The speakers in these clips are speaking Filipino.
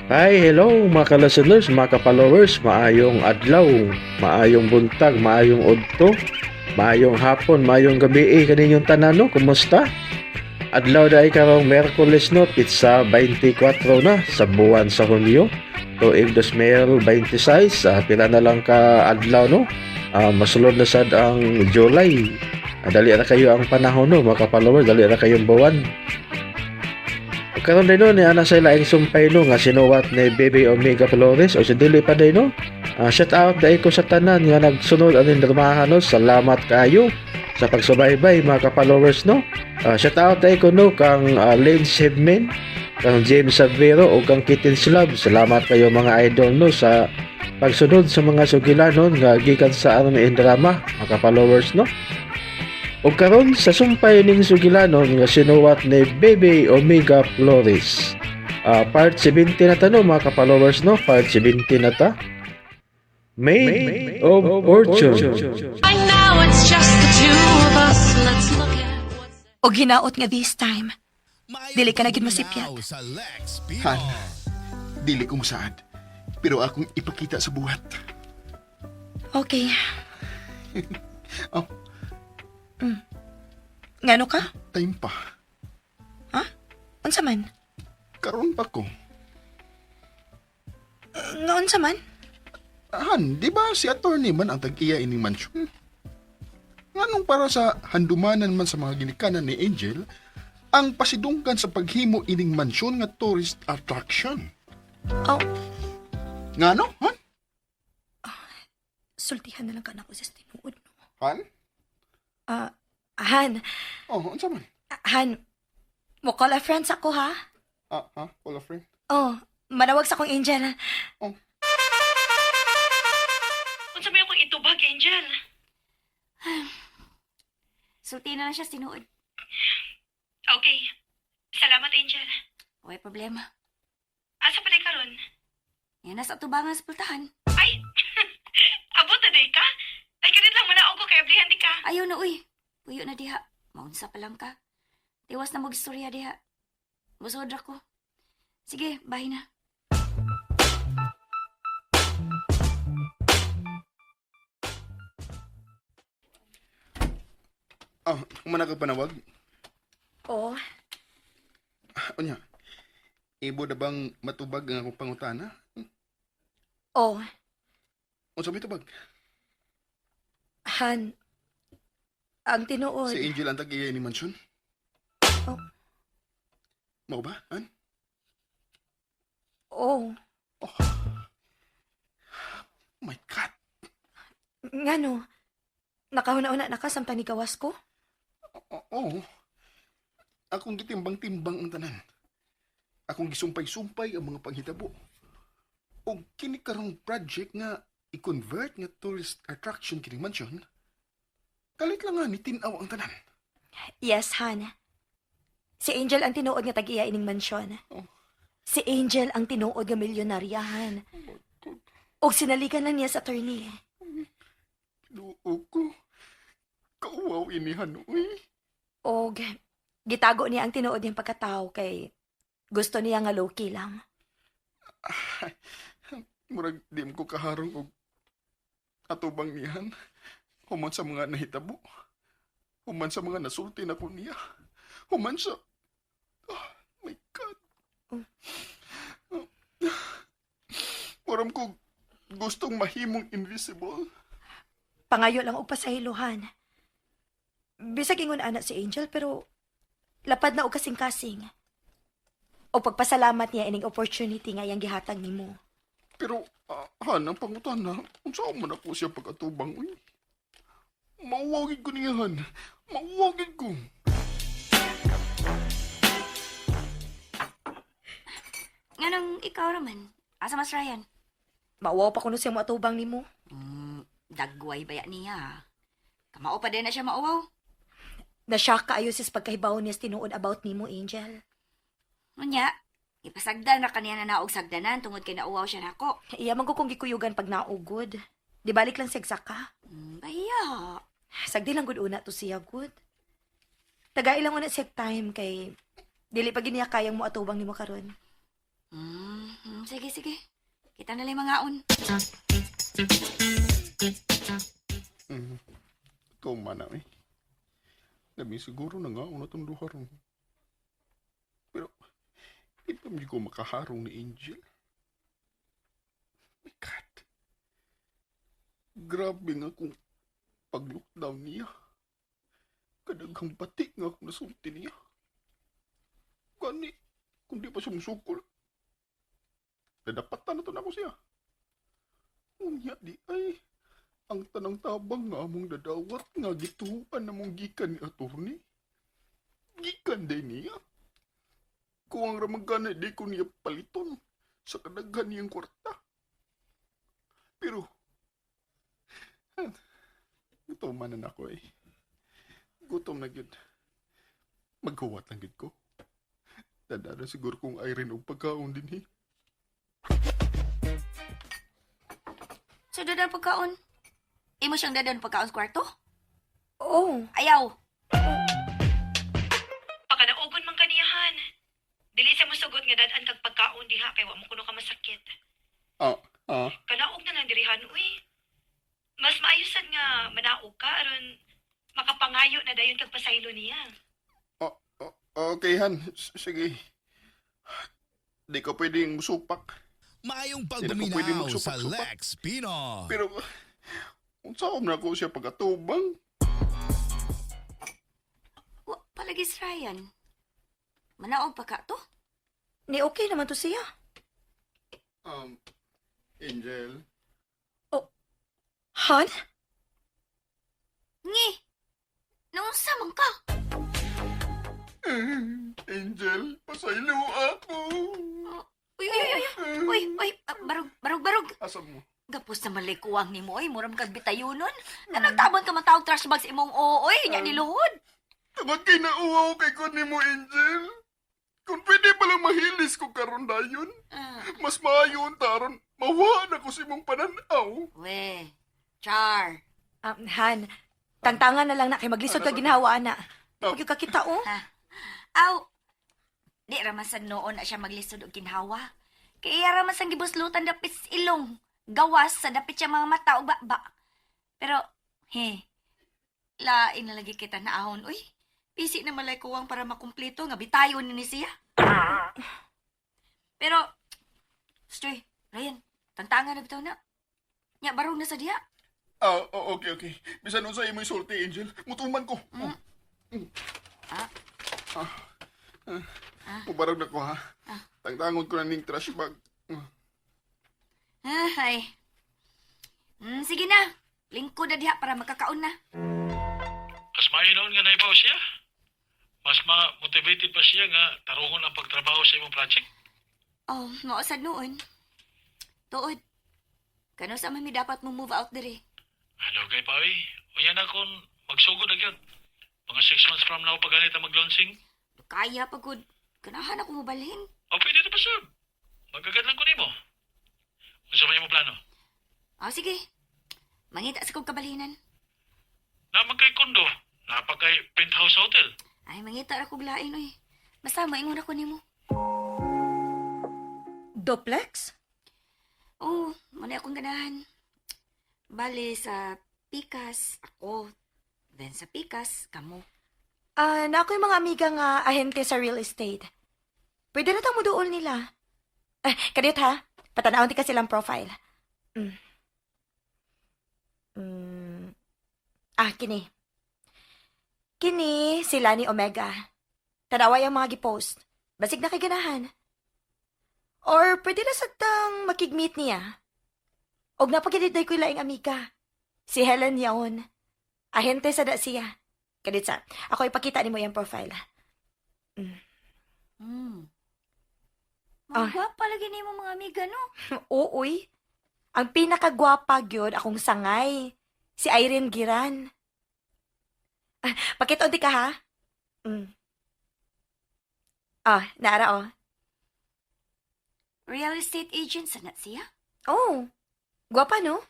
Hi, hello mga ka-listeners, mga ka-followers, maayong adlaw, maayong buntag, maayong udto, maayong hapon, maayong gabi kaninyong tanan no, kumusta? Adlaw dai karong Miyerkules no, pitsa 24 na sa buwan sa Hunyo, tuig 2026, pila na lang ka adlaw no. Masulod na sad ang July. Dali na kayo ang panahon no, mga ka-followers, dali na kayong buwan. Karon din no ni ana sa laing sumpay no nga sinuwat ni Baby Omega Flores o si dili pa din no. Shout out dai ko sa tanan nga nagsunod aning dermahan no. Salamat kayo sa pagsubaybay mga ka-followers no. Shout out dai ko no kang Lane Sebmen, kang James Savero o kang Kitten Slab. Salamat kayo mga idol no sa pagsunod sa mga sugilanon nga gikan sa anong drama mga ka-followers no. O karon sa sumpay ning sugilanon nga sinuwat ni Baby Omega Flores. Part 70 na ta no mga ka-followers no, part 70 na ta. Made of Fortune. And now it's just the two of us. Let's look at what's O ginaot nga this time. Dili ka na gid masipyat. Han, dili kong saad. Pero akong ipakita sa buhat. Okay. Oh, Ngano ka? time pa. Ha? Unsa man? Karon pa ko. Nga unsa man? Han, di ba si attorney man ang tag-iya ining mansyon? Nganong para sa handumanan man sa mga ginikanan ni Angel, ang pasidungkan sa paghimo ining mansyon nga tourist attraction. Oh, Ngano, Han? sultihan na lang ka na ko sa tinuod. Han? Han, Oh, unsa man? Han, mo call a friends ako ha? Call a friend. Oh, manawag sa akong Angel. Oh. Unsa may akong itubag, Angel? Sulti na lang siya sinuod. Okay. Salamat, Angel. Huwag problema. Asa pa ka ron? Yan nasa tubangan sa pultahan. Ay, abot na day ka? Ay, ganit lang muna ako kay ablihan di ka. Ayaw na uy. Puyo na diha. Maunsa pa lang ka. Tiwas na mag-istorya diha. Musodra ko. Sige, bahay na. Kumana ka panawag? Oh, Unya, ibo na bang matubag ang akong pangutana? oh, Unsa may tubag? Han, ang tinuod. Si Angel ang tag-iya ni mansyon? Oh. Mao ba, Han? Oh, Oh my God. ngano? Nakahuna-una na ka sa panigawas ko? Oo. Akong gitimbang-timbang ang tanan. Akong gisumpay-sumpay ang mga panghitabo. O kini karong project nga i-convert nga tourist attraction kining mansyon, kalit lang nga ni tinaw ang tanan. Yes, Han. Si Angel ang tinuod nga tag-iya ining mansyon. Oh. Si Angel ang tinuod nga milyonaryahan. O sinalikan lang niya sa attorney. Luo ko. Kauwaw inihan, uy. O gitago niya ang tinuod niyang pagkatao kay gusto niya nga low-key lang. Murag di ko kaharong og atubang niyan. Human sa mga nahitabo. Human sa mga nasulti na ko niya. Human sa... Oh my God. Maram ko gustong mahimong invisible. Pangayo lang og pasahiluhan. Bisag ingon anak si Angel pero lapad na og kasing-kasing. O pagpasalamat niya ining opportunity nga iyang gihatag nimo. Pero, Han, ang pangutan na, kung saan man ako siya pag-atubang, uy. Mauwagin ko niya, Han. Mauwagin ko. Nganong ikaw naman? Asa mas Ryan? Mauwaw pa kuno siyang matubang nimo. Dagway baya niya. Kamao pa din na siya mauwaw. Na-shock kaayo sis pagkahibaw niya sa tinuod about nimo, Angel. Unya, ipasagdan na kaniya na naog sagdanan tungod kay nauwaw siya nako. Iya man ko kung gikuyugan pag naugod. Di balik lang siya ka. Baya. Sagdi lang gud una to siya good. Tagay lang una siya time kay dili pa giniya kayang mo atubang nimo karon. Sige, sige. Kita na lang mga on. Ito man eh. Labi siguro na nga ako na itong duharong. Pero, di pa hindi ko makaharong ni Angel. My God. Grabe nga kung pag-lockdown niya. Kadaghang batik nga akong nasulti niya. Gani, kung di pa siya musukol. Nadapatan na to na ako siya. Unya di ay, ang tanang tabang nga among dadawat nga gituan na mong gikan ni attorney. Gikan din niya. Kung ang ramagana di ko niya paliton sa kadaghan niyang kwarta. Pero, gutom na ako eh. Gutom na gid. Maghuwat lang gid ko. Dadara siguro kung ay rin og pagkaon din eh. So, dadan pagkaon. Imo siyang dadan pagkaon sa kwarto? Oh, Ayaw. Pagka naugon man kaniyahan. Dili sa musugot nga dadan kag pagkaon diha kay wa mo kuno ka masakit. Kanaog na lang dirihan uy. Mas maayo sad nga manaog ka aron makapangayo na dayon kag pasaylo niya. Okay, Han. Sige. Di ka pwedeng musupak. Maayong Hindi na po pwede pagbuminaw sa magsupak-supak. Lex Pino. Pero, unsaon na ko siya pagkatubang? Wa palagis Ryan. Manaog pa ka to? ni okay naman to siya. Angel. Han? Ngi. Naunsa man ka? Angel, pasaylo ako. Uy, uy, uy, uy. Uy, uy. Barog. Asa mo? Gapos na malikuwang ni mo, ay muram kag bitayunon. Nagtabon ka matawag trash bag sa imong ooy, nya niluhod. Tawag kay nauwaw kay ko ni mo, Angel. Kung pwede palang mahilis ko karon dayon, mas maayon taron. Mawa na ko si mong pananaw. We, Char. Han, tangtangan na lang na kay maglisod ka ginawa na. Pag yung kakita, oh. Aw, di ramasan noon na siya maglisod og kinhawa. Kaya ramasan gibuslutan dapit sa ilong. Gawas sa dapit siya mga mata o ba. Pero, lain na lagi kita na ahon. Uy, pisi na malay kuwang para makumpleto nga bitayon ni siya. Pero, Stoy, Ryan, tantangan na bitaw na. Nya, barong na sa diha. Okay. Bisan nun sa imo sulti, Angel. Mutuman ko. Pubarag na ko, ha? Tangtangon ko na ning trash bag. Ay. Sige na. Lingkod na diha para makakaon na. Mas mainon nga naibaw siya. Mas ma-motivated pa siya nga tarungon ang pagtrabaho sa imong project. Oh, mausad noon. Tuod. Kano sa mami dapat mo move out diri? Hello kay Pawi. O yan na kung magsugod na yun. Mga 6 months from now pag ganit ang mag-launching. Kaya pagod. Kanahan ako mo balhin. O pwede na pa sir. Magagad lang ko nimo. Unsa may mo plano? Oh, sige. Mangita sa kong kabalinan. Naman kay kondo. Napa kay penthouse hotel. Ay, mangita ra kog lain, oy. Basta maingon ako nimo. Duplex? Oh, muna akong ganahan. Bale, sa Pikas, ako. Then sa Pikas, kamo. Na ako yung mga amiga nga ahente sa real estate. Pwede na tang muduol nila. Kadit ha, patanawon ti ka silang profile. Kini. Kini, sila ni Omega. Tanawa yung mga gipost. Basig na kay ganahan. Or pwede na satang makigmeet niya. Og napagkadiday ko laing amiga. Si Helen yaon. Ahente sa da siya. Kadit sa, ako ipakita ni mo yung profile. Magwapa lagi ni mo mga amiga, no? Uuy. Ang pinakagwapa gyud akong sangay. Si Irene Giran. Pakita ka ha? Naara oh. Real estate agent sa siya? Oh, gwapa no?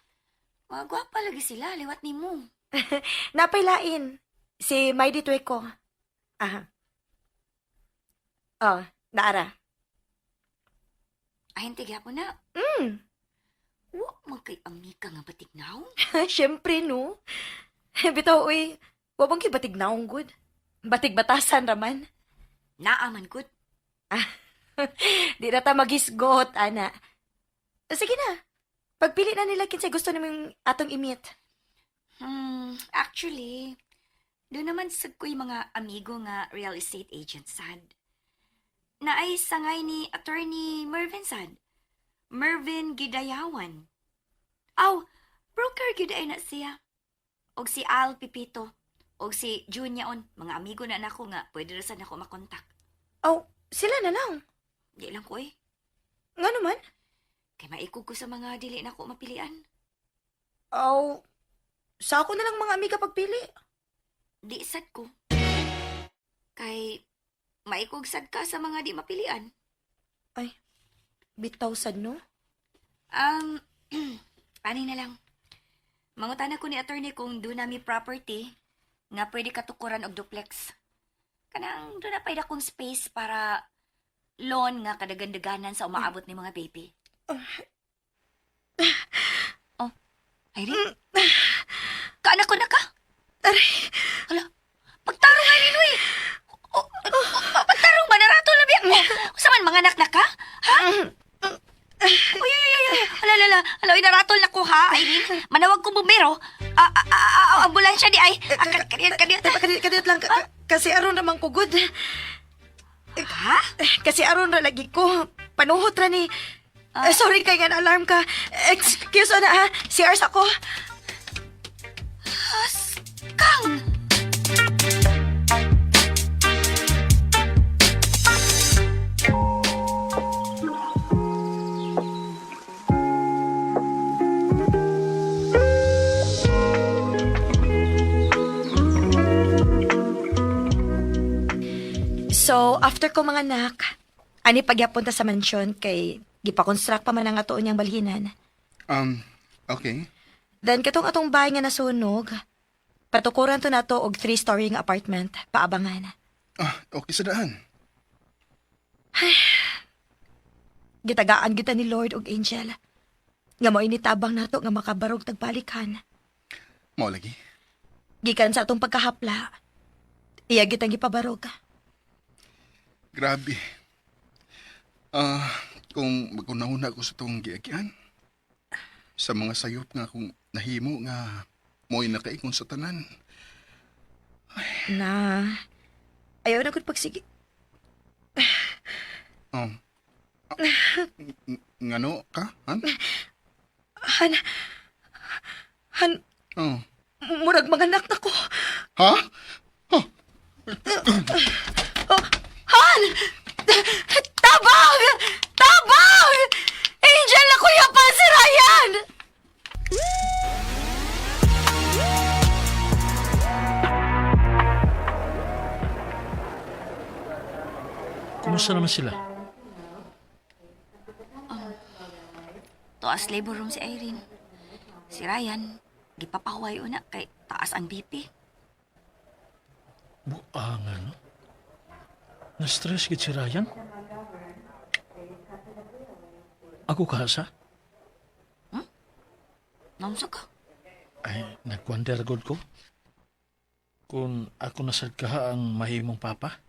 Magwapa lagi sila, liwat ni mo. Napailain. Si Maidi Tueko. Naara. Ahinti gyapon na. Mm. Wa man kay amika nga batignaw. Siyempre, no? Bitaw, uy, wabang kibatig naong good. Batig batasan raman. Naaman gud. Di na ta magisgot, ana. Sige na. Pagpili na nila kinsay gusto naming atong imit. Actually, doon naman sa ko'y mga amigo nga real estate agent sad. Naay sangay ni attorney Mervin sad. Mervin Gidayawan. Aw, broker gid ay na siya. Og si Al Pipito. Og si Junyaon, mga amigo na nako nga pwede ra sad nako makontak. Oh, sila na lang. Di lang ko eh. Nga naman? Kay maikog ko sa mga dili nako mapilian. Oh, sa ako na lang mga amiga pagpili. Di sad ko. Kay maikog sad ka sa mga di mapilian. Bitaw sad, no? Pani na lang. Mangutana ko ni attorney kung doon nami property nga pwede katukuran og duplex. Kanang doon na payda kong space para loan nga kadagan-daganan sa umaabot ni mga baby. Oh, Irene? Kaanak ko na ka? Hala, pagtarong nga ni Noy. Pagtarong ba? Narato na biyak mo. Saman, mga anak na ka? Ha? Uy. Hala, inaratol na ko ha, Irene. Manawag kong bumbero. Ambulansya di ay. Kadit lang. Kasi aron naman ko good. Ha? Kasi aron ra lagi ko. Panuhot ra ni. Sorry kay nga alarm ka. Excuse na ha. CRs ako. Kang! So, after ko mga anak, ani pagyapunta sa mansyon kay gipa-construct pa man ang atoon niyang balhinan. Okay. Then katong atong bahay nga nasunog, patukuran to nato og 3-story nga apartment, paabangan. Okay sa daan. Gitagaan kita ni Lord og Angel. Nga mo initabang nato nga makabarog tagbalikan. Mao lagi. Gikan sa atong pagkahapla, iya gitang gipabarog. Grabe. Kung magkunahuna ko sa itong giagyan, sa mga sayop nga kung nahimo nga mo'y nakaikon sa tanan. Na, ayaw na gud pagsige. Ngano ka, Han? Han, Oh. murag mga anak na ko. Ha? Han! Tabang! Tabang! Angel na kuya pa si Ryan! Kumusta naman sila? Taas labor room si Irene. Si Ryan, gipapahuway una kay taas ang BP. Buangan, no? Na-stress gid si Ryan? Ako kasa? Namsa ka? Ay, nag-wonder good ko. Kung ako nasad ka ang mahimong papa.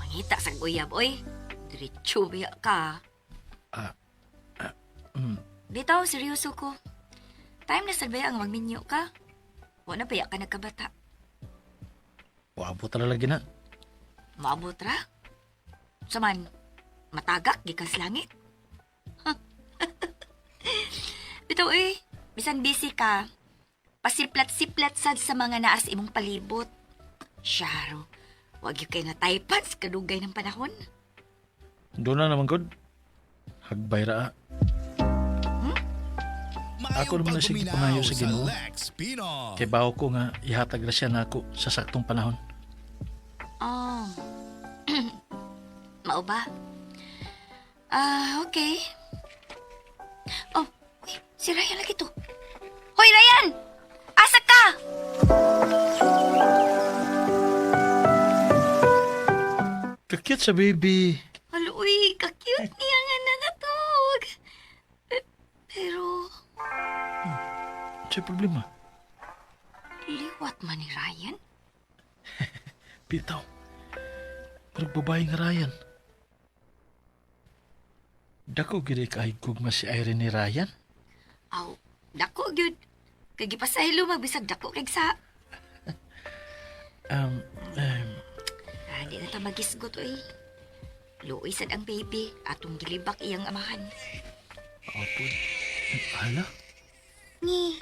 Mangita sa guyab, oy. Diretso biya ka. Bitaw, seryoso ko. Time na sad baya ang magminyo ka. Wala baya ka nagkabata. Wabo talaga na. Maabot ra? Saman, matagak, gikas langit. Bitaw, eh, bisan busy ka, pasiplat-siplat sad sa mga naas imong palibot. Syaro, wag yung kayo nataypan sa kadugay ng panahon. Doon na naman good. Hagbay ra. Ako naman na sige pangayo sa Ginoo. Kay bawo ko nga ihatag ra siya nako sa saktong panahon. Oh. Mao ba? Okay. Oh, uy, si Ryan lagi to. Hoy, Ryan! Asa ka? Kakit sa baby. Halo, uy, ka-cute niya nga na to. Sa'yo problema. Liwat man ni Ryan? Bitaw. Pero babae nga Ryan. Dako giri kahigog mas si Irene ni Ryan. Aw, dako gyud. Kay gipasaylo magbisag dako kay sa. Di na ta magisgot oy. Luoy sad ang baby atong gilibak iyang amahan. Apod. Hala? Ni,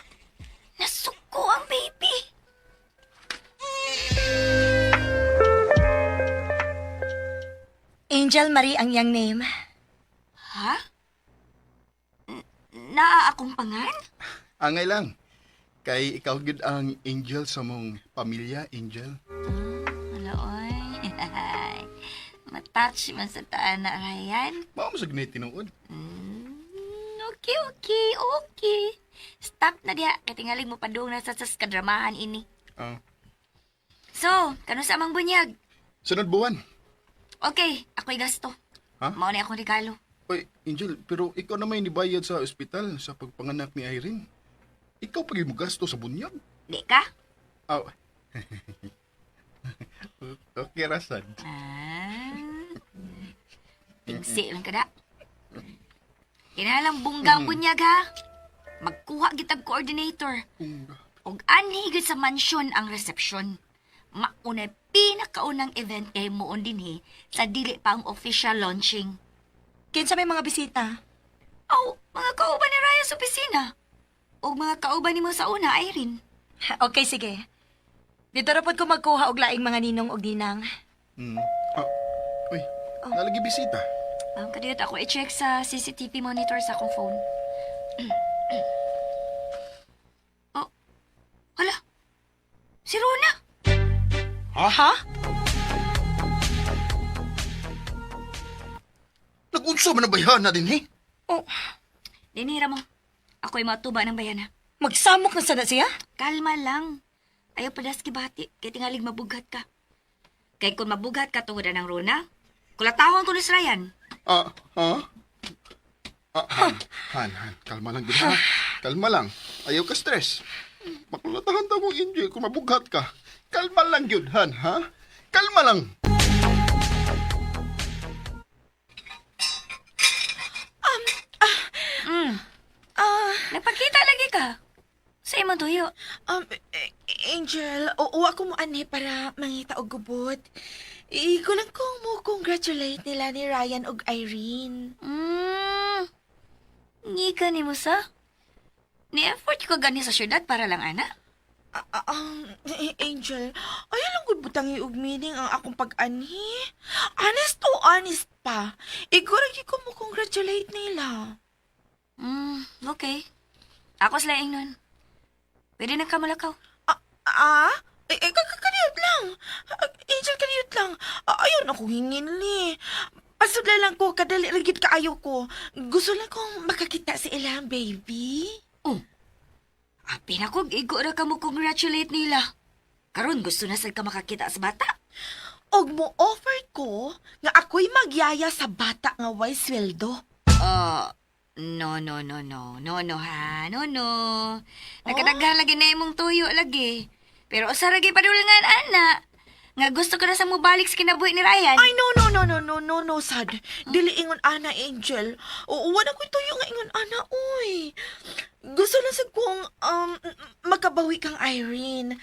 nasuko ang baby. Angel Marie ang iyang name. Ha? Naa akong pangan? Angay lang. Kay ikaw gid ang angel sa mong pamilya, Angel. Wala oy. Matouch man sa taan na Ryan. Mao mo sa ginay tinuod. Okay. Stop na diha. Katingaling mo padung na sa kadramahan ini. Ah, So, kano sa amang bunyag? sunod buwan. Okay, ako'y gasto. Ha? Mao na akong regalo. Oy, Angel, pero ikaw na may nibayad sa ospital sa pagpanganak ni Irene. Ikaw pa mo gasto sa bunyag. Di ka? Aw. Okay, Rasad. Tingsi lang kada. Kinalang bunggang bunyag ha. Magkuha kitag coordinator. Og anhi gid sa mansyon ang reception. Maunay pinakaunang event kay moon dinhi sa dili pa ang official launching. Kinsa may mga bisita? Aw, mga kauban ni Raya sa opisina. O mga kauban ni mo sa una, Irene. Okay, sige. Dito rapod ko magkuha og laing mga ninong og dinang. Ah, uy, nalagi bisita. Kadiyot ako i-check sa CCTV monitor sa akong phone. Oh, hala. Si Rona. Ha? Nag-unsa man ang bayhan na din, he? Oh, Dinira mo. Ako'y matuba ng bayana. magsamok na sana siya? Kalma lang. Ayaw padas kibati. Kaya tingalig mabugat ka. Kaya kung mabugat ka tungod ng Rona, kulatahon ko ni Ryan. Han, kalma lang din, ha? Kalma lang. Ayaw ka stress. Makulatahan ta mo, Angel, kung mabughat ka. Kalma lang yun, Han, ha? Kalma lang. Nagpakita lagi ka. Sa imong tuyo. Angel, uwa ko mo ani para mangita og gubot. Ikulang ko mo congratulate nila ni Ryan og Irene. Ngika ni mo sa? Ni-effort ko gani sa syudad para lang, ana? Angel, ayaw lang gud butang og meaning ang akong pag-ani. Honest pa. Iguragi ko mo congratulate nila. Okay. Ako sila nun. Pwede na ka malakaw. Kaniyot lang. Angel, kaniyot lang. Ayaw na akong hingin ni. Pasudla lang ko, kadali rigid kaayo ko. Gusto lang kong makakita si ilang baby. Api na ko, igo na ka mo congratulate nila. Karon gusto na sad ka makakita sa bata. Og mo offer ko nga ako'y magyaya sa bata nga way sweldo. No, ha. No. Nagkadaghan lagi na imong tuyo lagi. Pero usa lagi padulngan, ana. Nga gusto ko na sa mubalik sa kinabuhi ni Ryan. Ay, no, sad. Dili ingon ana, Angel. Wala ko'y tuyo nga ingon ana, uy. Gusto lang sa kong makabawi kang Irene.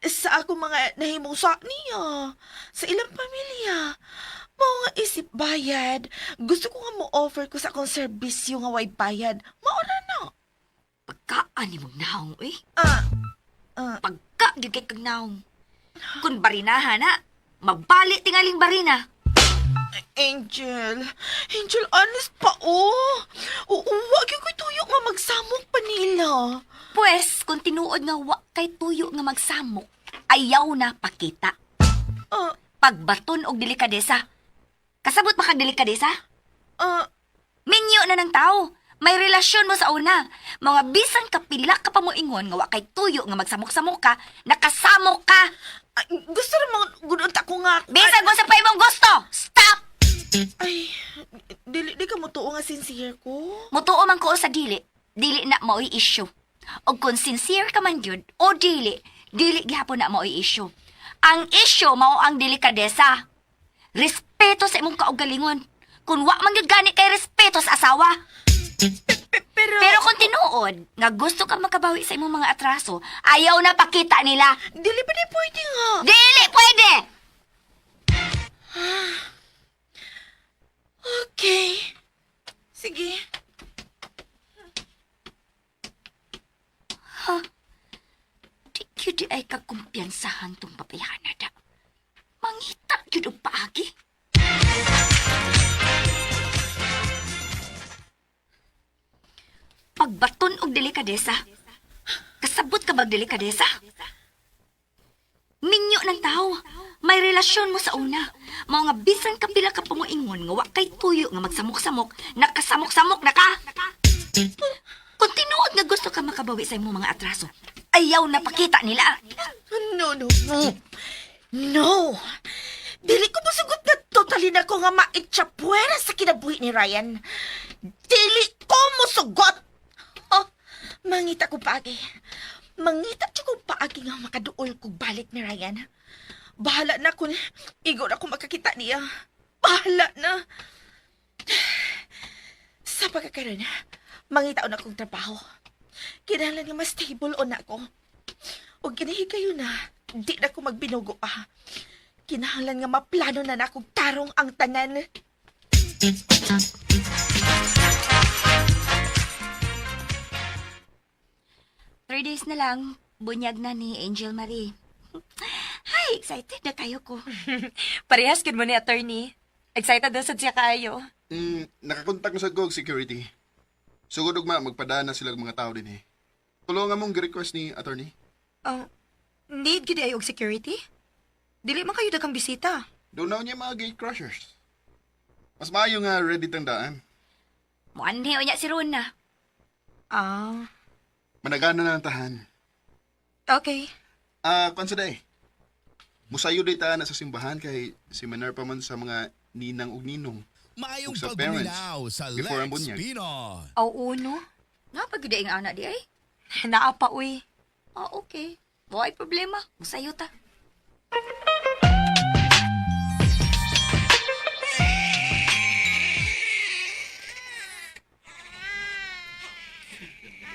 Sa ako mga nahimong sa niya. Sa ilang pamilya. Mao nga isip bayad. Gusto ko nga mo-offer ko sa akong serbisyo nga way bayad. Maura na. Pagkaan ni mong naong, eh. Pagka, di kay kag naong. Kung barinahan, ha? Magbali tingaling barina. Angel, honest pa, wag yung ko'y tuyo nga magsamok pa nila. Pues, kung tinuod nga wa kay tuyo nga magsamok, ayaw na pakita. Pagbaton og delikadesa. Kasabot ba kag delikadesa? Minyo na ng tao. May relasyon mo sa una. Mga bisan kapila ka pa mo ingon nga wa kay tuyo nga magsamok-samok ka, nakasamok ka. Gusto naman, gununta ko nga. Bisan mo sa pa imong gusto. Stop! Ay, di ka mo tuo nga sincere ko. Mutuo man ko sa dili. Dili na mao'y issue. O kung sincere ka man yun, o dili gihapon na mo i-issue. Ang issue mao ang delikadesa. Respeto sa imong kaugalingon. Kung wa man gyud gani kay respeto sa asawa. Pero kung tinuod, nga gusto ka makabawi sa imong mga atraso, ayaw na pakita nila. Dili pa di pwede nga. Dili pwede! Okay. Sige. Di yun ay kakumpiyansahan tong papayahan na da. Mangita yun ang paagi. Pagbaton og delikadesa. Kasabot ka bag delikadesa? Minyo ng tao. May relasyon mo sa una. Mao nga bisan ka pila ka panguingon nga wa kay tuyo nga magsamok-samok, nakasamok-samok na ka. Kung tinuod nga gusto ka makabawi sa imong mga atraso, ayaw na pakita nila. No. No! Dili ko masugot na totally na ko nga maitsapuera sa kinabuhi ni Ryan. Dili ko musugot! Oh, mangita ko paagi. Mangita ko paagi nga makaduol kog balik ni Ryan. Bahala na kung igor ako makakita niya. Bahala na. Sa pagkakaroon, mangita na kong trabaho. Kinahanglan nga mas stable o na ako. O ginihigayo na, di na ko magbinugo pa. Kinahanglan nga maplano na akong tarong ang tanan. 3 days na lang, bunyag na ni Angel Marie. Hi, excited na kayo ko. Parehas kin mo ni attorney. Excited na sad siya kayo. Nakakontak na sa GOG security. Sugod ugma magpadana sila mga tao din eh. Tulungan mong request ni attorney. Need gid ay og security? Dili man kayo daghang bisita. Doon na niya mga gate crushers. Mas maayo nga ready tandaan. Muanhe o niya si Rona. Managana na ang tahan. Okay. Kung sa day, musayo day ta na sa simbahan kay seminar pa man sa mga ninang ug ninong. Maayong Ug sa pagbumilaw parents, sa before ang Lex bunyag. Pino. Aw uno. Napagida ang anak di ay? Naapa uy. Okay. Why problema. Musayo ta.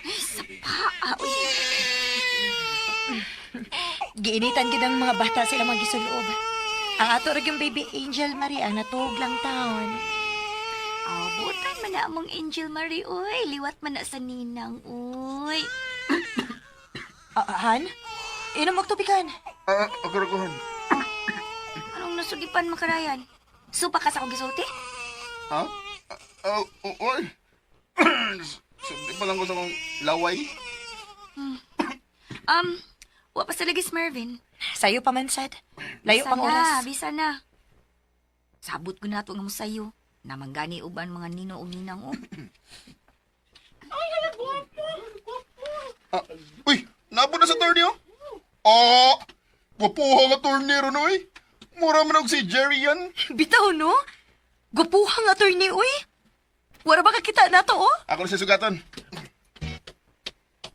Ay, sapa. Uy. Giinitan gid ang mga bata sila magisuloob. Ang ato ra yung baby Angel Marie ang natuog lang taon. Butan man na among Angel Marie, uy. Liwat man na sa ninang, uy. Han? Inom magtubigan. Akarakuhan. Anong nasugipan makarayan? Supa ka sa akong gisulti? Ha? Oy. Sabi pa lang ko sa kong laway. Wa pa sa lagis, Mervin. Sayo pa man sad. Layo pang oras. Bisa na. Sabot ko na ito nga mo sa'yo. Namanggani uban mga nino o ninang o. Uy, nabo na sa attorney oh. Wapuha nga tornero no eh. Mura man og si Jerry yan. Bitaw no? Gupuhang attorney uy. Wala ba kakita na to oh? Ako na siya sugatan.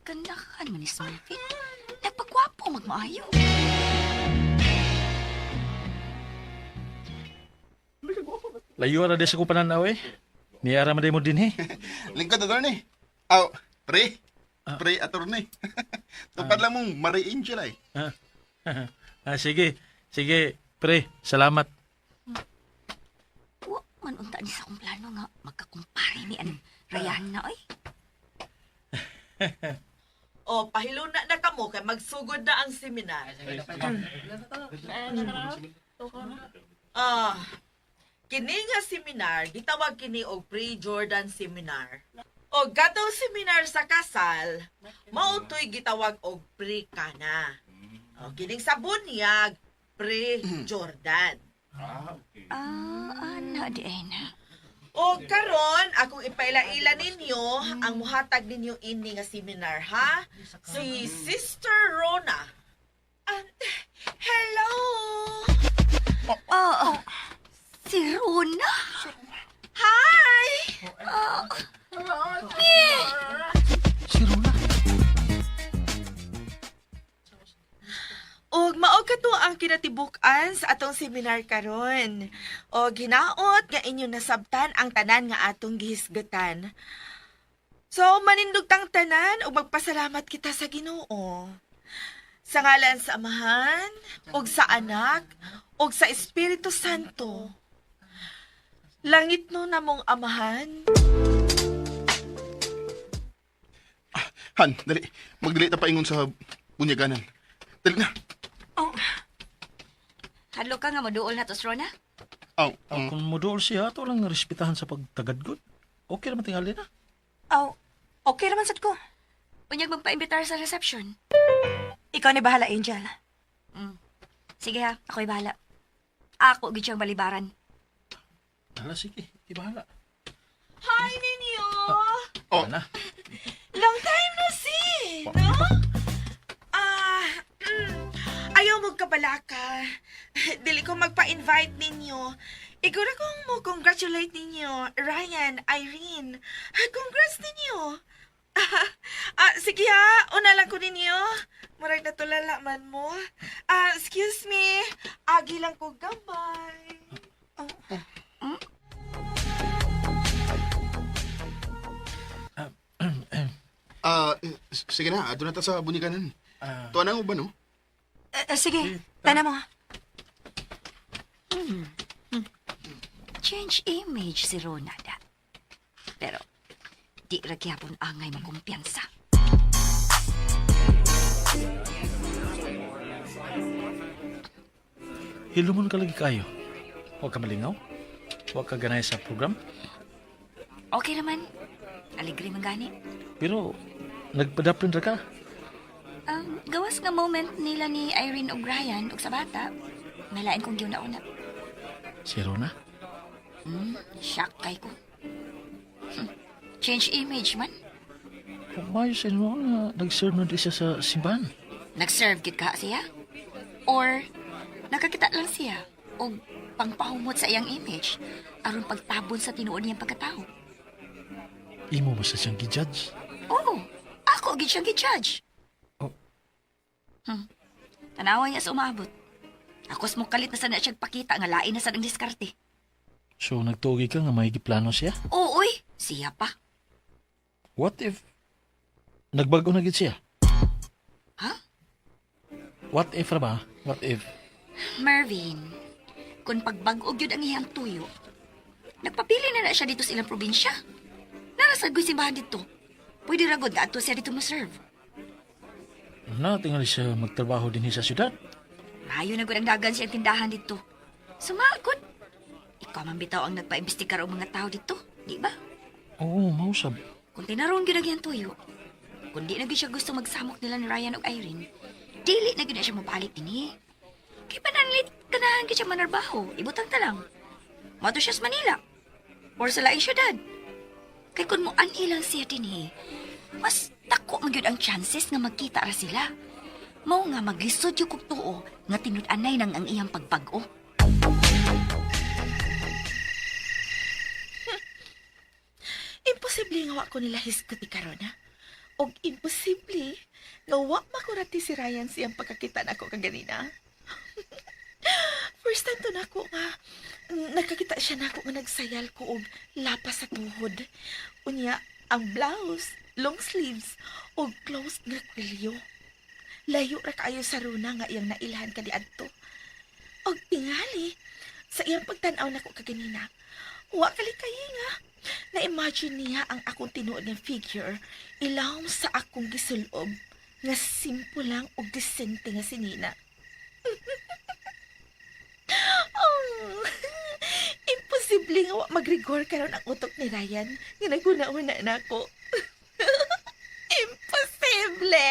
Gandahan man ni Mervin. Nagpagwapo magmaayo. Layo na di sa kupanan na eh. Niyara man di mo din eh. Lingkod attorney. Pre. Pre attorney. Tupad lang mong Marie Angel ay. Sige. Sige, pre. Salamat. Wa man unta ni sa akong plano nga magkakumpare ni an Rayan na oy. Pahiluna na kamo kay magsugod na ang seminar. Kini nga seminar, gitawag kini og pre-Jordan seminar. O gatong seminar sa kasal, mautoy gitawag og pre-kana. O kining sa bunyag, pre-Jordan. Ana di ay na. O karon akong ipaila-ila ninyo ang muhatag ninyo ini nga seminar ha. Si Sister Rona. Hello. Si Rona? Hi. Si Rona. kinatibukan sa atong seminar karon. O ginaot nga inyo nasabtan ang tanan nga atong gihisgatan. So, manindugtang tanan o magpasalamat kita sa Ginoo. Sa ngalan sa Amahan, ug sa Anak, ug sa Espiritu Santo. Langit no namong Amahan. Han, dali. Magdali ta paingon sa bunyaganan. Dali na. Oh. Hadlo ka nga moduol na to, Rona? Aw, Kung moduol siya, ato lang respetahan sa pagtagadgod. Okay naman tingali na. Aw, okay naman sad ko. Unyag magpa-imbitar sa reception. Ikaw ni bahala, Angel. Sige ha, ako'y bahala. Ako gid siyang balibaran. Hala, sige. Di bahala. Hi ninyo! Oh. Na. Long time no see, no? Ayaw mo kabalaka. Dili ko magpa-invite ninyo. Igura kong mo congratulate ninyo, Ryan, Irene. Congrats ninyo. Sige ha, una lang ko ninyo. Murag na tulala man mo. Excuse me. Agi lang ko gamay. Sige na. Doon na ta sa bunyaganan. Tuwa na mo ba, no? Sige, tana mo. Change image si Ronada. Pero, di ragyapon angay magkumpiyansa. Hilumon ka lagi kayo. Huwag ka malingaw. Huwag ka ganay sa program. Okay naman. Aligre man gani. Pero, nagpadaplin ra ka. Gawas nga moment nila ni Irene ug Ryan ug sa bata. Nalain kong giuna-una. Si Rona. Shock kay ko. Change image man. Kung mayo sa inyo na nag-serve na di siya sa simbahan. Nag-serve gid ka siya? Or nakakita lang siya o pangpahumot sa iyang image aron pagtabon sa tinuod niyang pagkatao? Imo ba sa siyang gi-judge? Oo, ako gid siyang gi-judge. Oh. Tanawa niya sa umabot. Akos mo kalit na sana siyang pakita nga lain na sa nang diskarte. So, nagtugi ka nga may giplano siya? Ooy, siya pa. What if nagbago na gid siya? Ha? What if ra ba? What if? Mervin, kung pagbag-og yun ang iyang tuyo, nagpapili na siya dito sa ilang probinsya. Narasagoy simbahan dito. Pwede ragod nga ato siya dito ma-serve. Na, tingali siya magtrabaho din sa syudad. Mayo na gud ang dagan siyang tindahan dito. Sumagod. Ikaw man bitaw ang nagpa-imbestigar og mga tao dito, di ba? Oo, mausab. Kung tinaroon gyud ang iyang tuyo, kung di na gyud siya gusto magsamok nila ni Ryan ug Irene, dili na gyud na siya mabalik dinhi. Kay pananlit ganahan gyud siya manarbaho, ibutang ta lang. Mato siya sa Manila. Or sa laing syudad. Kay kun mo anhi lang siya dinhi, mas dako man gyud ang chances nga magkita ra sila. Mao nga maglisod yung kog tuo nga tinud-anay nang ang iyang pagpag-o. Imposible nga wa ko nila hisguti karon ha. Og imposible nga wa makurati si Ryan siyang pagkakita nako kaganina. First time to nako nga nakakita siya nako nga nagsayal ko og lapas sa tuhod. Unya ang blouse, long sleeves og closed nga kwelyo. Layo ra kaayo sa runa nga iyang nailhan kaniadto. Og tingali sa iyang pagtan-aw nako kaganina. Wa kalikayi nga. Na-imagine niya ang akong tinuod ng figure ilawom sa akong gisulob nga simple lang o disente nga sinina. Oh, imposible nga wa mag-rigor karon ang utok ni Ryan nga naguna-una na ako. Imposible!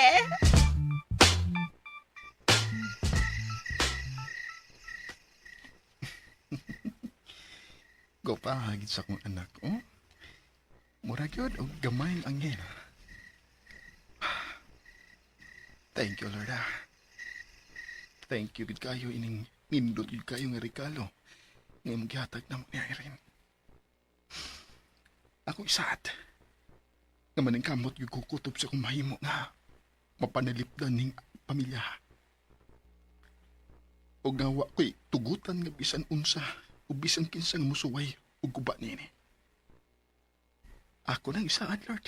Go pa, hagit sa akong anak, oh. Murag yun, o gamay ang anghel. Thank you, Lord, Thank you, gid kayo, ining nindot gid kayo nga regalo. Ngayong gihatag na mo ni Irene. Ako isat. Nga maning kamot yung kukutob sa kong mahimo nga mapanalipdan ning pamilya. O gawa ko'y tugutan nga bisan unsa o bisan kinsang musuway o guba nini. Ako nang isa, Lord.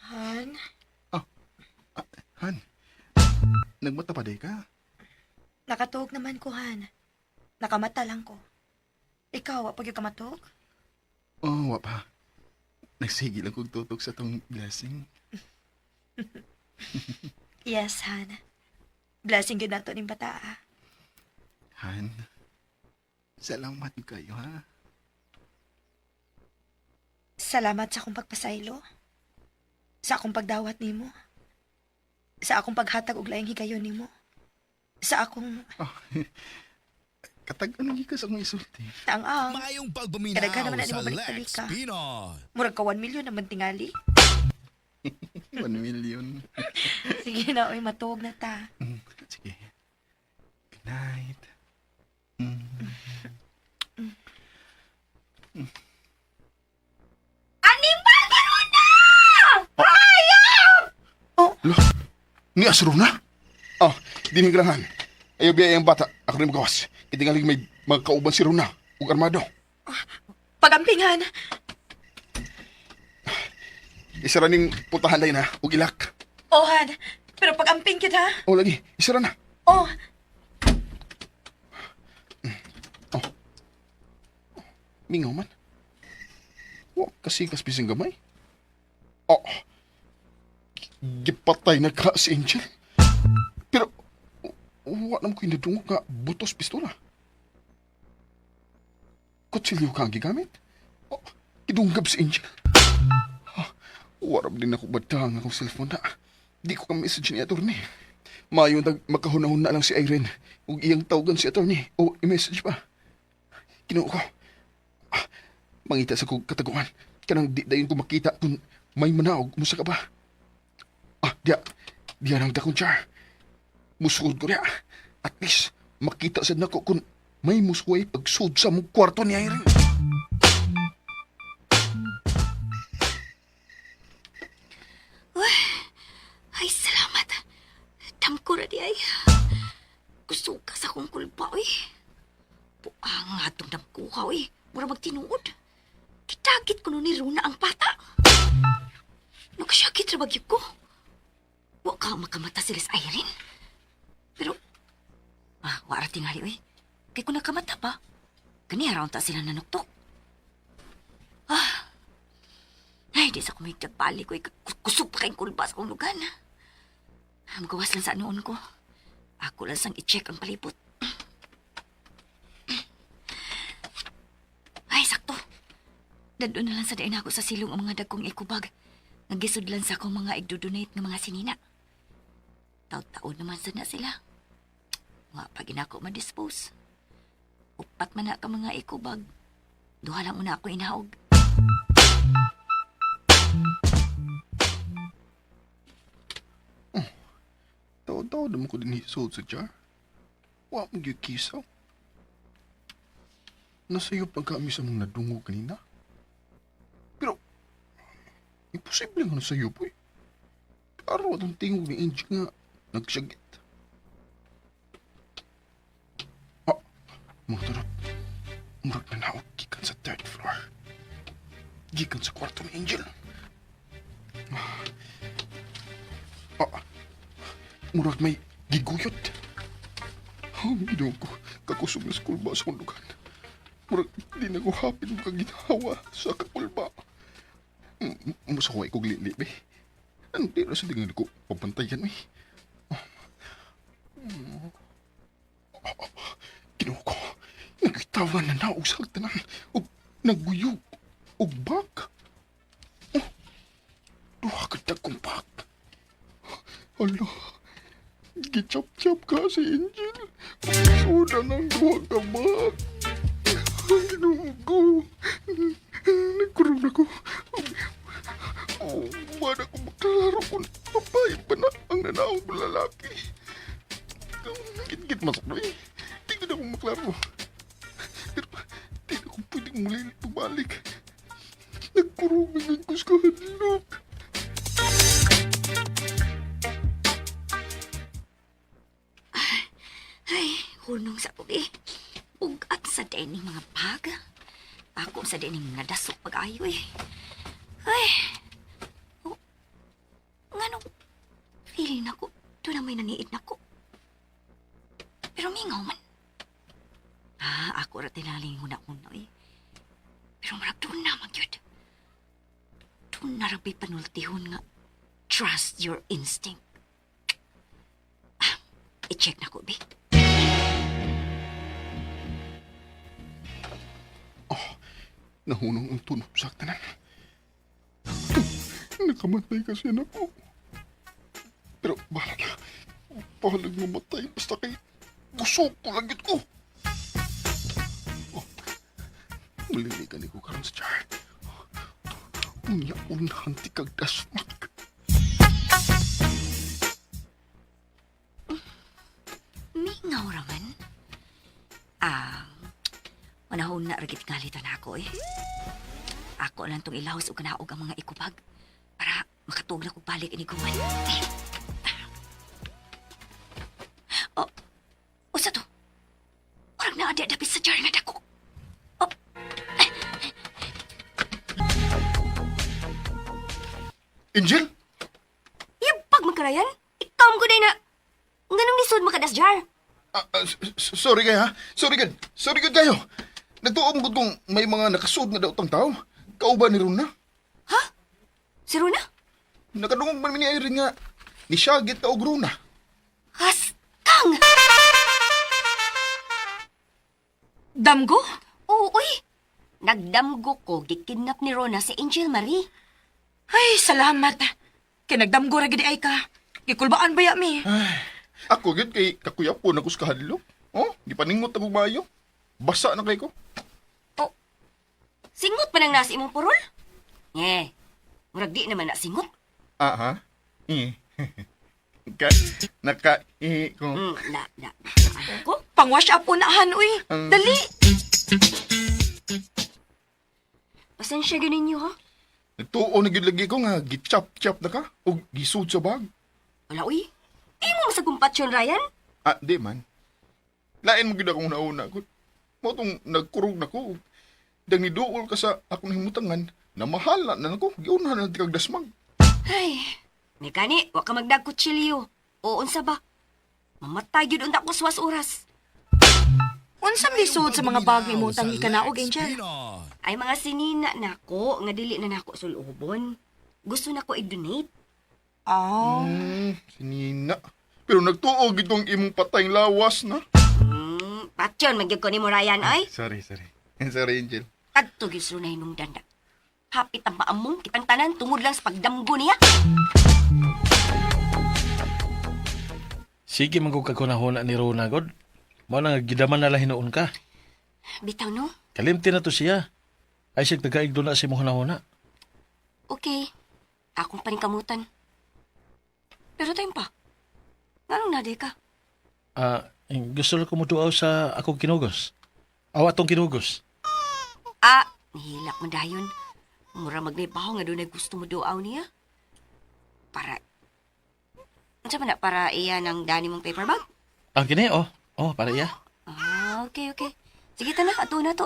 Han, Han, nagmata pa day ka? nakatuog naman ko, Han. Nakamata lang ko. Ikaw, pag yung kamatog? Oh, wa pa. Nagsige lang kong tutok sa tong blessing. Yes, Han. Blessing yun nato ng bata, ah. Han, salamat yun kayo, ha? Salamat sa akong pagpasaylo. Sa akong pagdawat nimo. Sa akong paghatag og laing higayon nimo. Sa akong Katag anong gikas akong isulti? taang Mayong pagpaminaw Kadaghan naman na sa nimo balik Lex balik ka. Pinon. murag ka 1 million naman tingali. 1 million. Sige na, oy, matuog na ta. Sige. Good night. Ni asro na? Oh, dinigrangan. Ayaw biya yung bata. Ako rin magawas. Kitingaling may mga kauban si Runa. Ug armado. Pagampingan. Isara ning putahan day na. Ug ilak. Oh, Han. Pero pagamping kita. Oh, lagi. Isara na. Oh, Mingaw man. Wa kasi bising gamay. Oh. Gipatay na ka si Angel. Pero wa naman ko inadungog nga butos pistola. Kutsilyo ka ang gigamit? Oh, idunggab si Angel. Warab din ako batang akong cellphone na. Di ko ka-message ni attorney. Mayon makahunahuna lang si Irene. Ug iyang tawagan si attorney. O i-message pa. Kinuha ko. Mangita sa kong kataguan. Kanang di dayon ko makita kung may manaog. Musa ka ba? Diyan ang dakong jar. Musugod ko niya. At least, makita sa nako kung may musway pagsud sa mong kwarto ni Irene. Ay, salamat. Damko ra di ay. Gusto ka sa akong kulba, oy. Buang atong damkuha, oy. Mura magtinuod. Kitagit ko nun ni Runa ang bata. Nakasyakit ra bagyo ko. Wa ka makamata sila sa Irene. Pero, wara tingali, oy. Kay kung nakamata pa, kani araw ta sila nanuktok. Ay, di sa kumigtag balik, oy. Kusog pa kayong kulba sa akong lugan. Magawas lang sa noon ko. Ako lang sang i-check ang palibot. Ay, sakto. Dadto na lang sa dain ako sa silong ang mga dagkong ikubag. Nagisudlan sa akong mga igdodonate ng mga sinina. Taon-taon naman sana sila. Nga pag inako ma-dispose. Upat man na ka mga ikubag. Duha lang una ako inaog. Taon-taon naman ko din hisod sa jar. Wa mong yung kisaw. Nasa'yo pag kami sa mga nadungog kanina. Pero, imposible nga nasa'yo po eh. Araw atong tingog ni Angel nga nagsagit. Mga tarot. Murag na naog gikan sa 3rd floor. Gikan sa kwarto ni Angel. Murag may giguyot. Ginoo ko, kakusog na sa kulba sa kong lugan. Murag di na ko hapin mo kaginawa sa kakulba. Masakaway kong lilibi. Anong tira sa tingin ko papantayan mo Ginoo ko, nagkitawan na naog sa tanan o nagguyog o bag. Duha ka dagkong bag. Allah, gichap-chap ka si Angel. Suda ng duha ka bag. Ginoo ko, nagkurong na ko. Wala ko magkalaro kung papay pa na ang nanaong lalaki. Git-git masakno eh. Di ko na akong maklaro. Pero di na akong pwedeng muli pabalik. Nagkurungan ang kuskuhan, look. Ay, Punong sa ubi. Ugat sa dining mga bag. Ako sa dining nadasok pag-ayo eh. Ay. Oh. Nga feeling ako, doon na may naniid na ko. Pero mingaw man. Ako ra tinaling huna-huna eh. Pero marag doon na magyod. Doon na rabi panultihon nga. Trust your instinct. I-check na ko, Bi. Nahunong ang tunog sa tanan. Nakamatay kasi na ako. Pero bahala. Pahalag mamatay basta kay busog ko lagit ko. Muliligan ko karon sa jar. Unya-unahan ti kag dasmak. Mingaw raman. Manahon na ragit ngalitan ako eh. Ako lang tong ilahos o kanaog ang mga ikubag para makatug na ko balik iniguman. Usa to? Parang naadi dapit sa jar nga dako. Angel? Pag magkarayan, ikam ko day na. Nganong lisod makadas jar? Sorry kay ha? Sorry gud kayo. Nagtuom gud kung may mga nakasud nga daw tang tao. Kauban ni Runa. Ha? Si Runa? Nakadungog man ni Irene nga ni Shagit ka og Runa. Haskang! Damgo? Oo, uy. Nagdamgo ko, gikidnap ni Rona si Angel Marie. Ay, salamat. Kinagdamgo ra gid ay ka. Gikulbaan ba ya mi? Ako gud kay kakuyapon ako sa kahadlok. Oh, di paningot ako maayo. Basa na kay ko. Singot pa nang nasi imong purol? Murag di naman na singot. Ha? Naka ko. Ano ko? Pang-wash up unahan, uy. Dali. Pasensya ganin niyo, ha? Nagtuo na gid lagi ko nga gichap-chap na ka o gisud sa bag. Wala, uy. Di mo masagumpatsyon, Ryan? Di man. Lain mo gid akong nauna ko. Mo tong nagkurog na ko. Dang niduol ka sa akong himutangan na mahala na nako. Giunahan na tikag dasmag. Ay, may kani, wa ka magdag kutsilyo. O unsa ba? Mamatay yun unta ko swas oras. Unsam lisod sa mga bagay mo tang ikanaog, Angel? Ay mga sinina nako, nga dili na nako sulubon. Gusto na ko i-donate. Sinina. Pero nagtuo gid kong imong patayng lawas na. Patyon, magyag ko ni mo, Ryan, ay. Sorry. Sorry, Angel. Kadto gisro na hinong danda. Hapit ang maamong kitang tanan tungod lang sa pagdamgo niya. Sige magkagkunahuna ni Rona god. Mao nang gidaman na hinoon ka. Bitaw no? Kalimti na to siya. Ay sig tagaigdo na si mo hunahuna. Okay. Akong paningkamutan. Pero tayo pa. Nganong naday ka? Gusto lang ko mo duaw sa akong kinugos. Atong kinugos. Nihilak mo dayon. Mura magnibaho nga doon ay gusto mo doaw niya. Para... Ano na? Para iya ng dani mong paper bag? Gini, para iya. Okay. Sige, tana. Ato na to.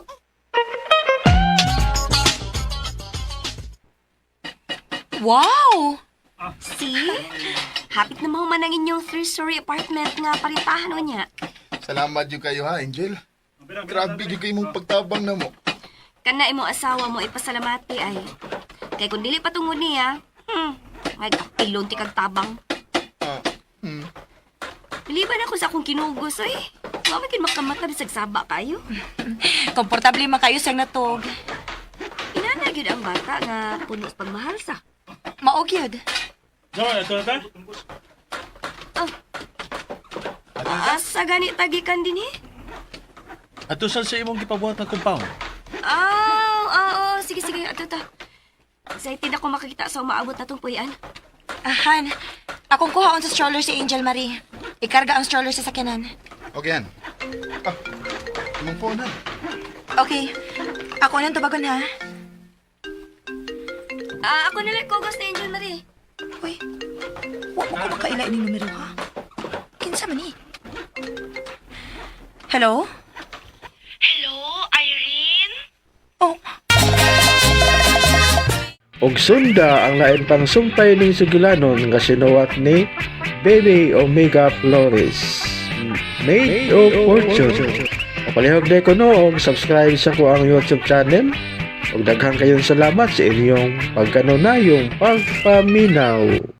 Wow! See? Hapit na mahuman ang inyong 3-story apartment nga parintahan o niya. Salamat yung kayo ha, Angel. Grabe yung kayo mong pagtabang na mo. Kana imong asawa mo ipasalamati ay. Kay kung dili patungod niya, magkapilon ti kag tabang. Piliban ako sa akong kinugos, oy. Mamagin makamata sa saba kayo. Komportable man kayo sang natog. Inana gyud ang bata nga puno sa pagmahal sa. Maog yun. Asa gani tagikan din eh? Ato sa imong gipabuhat na compound. Sige, ato ta. Excited ako makakita sa umaabot na tong puyan. Han, akong kuhaon sa stroller si Angel Marie. Ikarga ang stroller sa sakyanan. Okay yan. Imong phone ha. Okay. Ako nang tubagon, ha? Ako nalang kogos na Angel Marie. Uy, huwag mo ko makaila ining numero, ha? Kinsa man eh. Hello? Hello, Irene? Oh, Og sunda ang lain pang sumpay ning sugilanon nga sinuwat ni Baby Omega Flores. Made of Fortune. Kapalihog na ko no, og subscribe sa ko ang YouTube channel. Og daghang kayong salamat sa inyong pagkanunayong pagpaminaw.